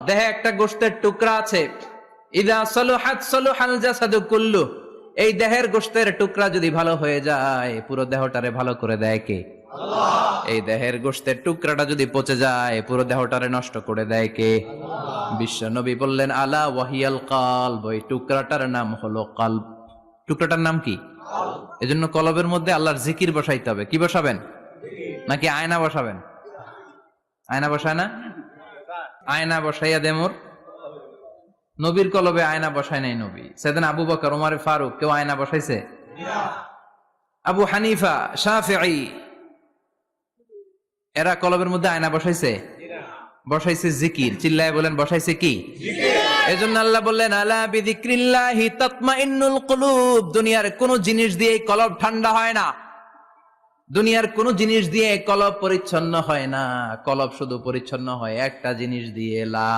দেহে একটা গোশতের টুকরা আছে, ইদা সলুহাত সলুহাল জাসাদু কুল্লু। এই দেহের গোশতের টুকরা যদি ভালো হয়ে যায়, পুরো দেহটারে ভালো করে দেয় কে? আল্লাহ। এই দেহের গোশতের টুকরাটা যদি পচে যায়, পুরো দেহটারে নষ্ট করে দেয় কে? আল্লাহ। বিশ্ব নবী বললেন, আলা ওয়াহিয়াল কলব, ওই টুকরাটার নাম হলো কলব। টুকরাটার নাম কি? কলব। এজন্য কলবের মধ্যে আল্লাহর জিকির বসাইতে হবে। কি বসাবেন? নাকি আয়না বসাবেন? আয়না বসায় না? আয়না বসাইয়া দে মোর নবীর কলবে আয়না বসায় নাই নবী। সেদিন আবু বকর, ওমর ফারুক, কেউ আয়না বসাইছে? আবু হানিফা, শাফিঈ, এরা কলবের মধ্যে আয়না বসাইছে? বসাইছে জিকির। চিল্লায় বলেন, বসাইছে কি? এজন্য আল্লাহ বললেন, আলা বিযিক্রিল্লাহি তাতমাইন্নুল কুলুব। দুনিয়ার কোন জিনিস দিয়ে কলব ঠান্ডা হয় না, দুনিয়ার কোন জিনিস দিয়ে কলব পরিচ্ছন্ন হয় না। কলব শুধু পরিচ্ছন্ন হয় একটা জিনিস দিয়ে, লা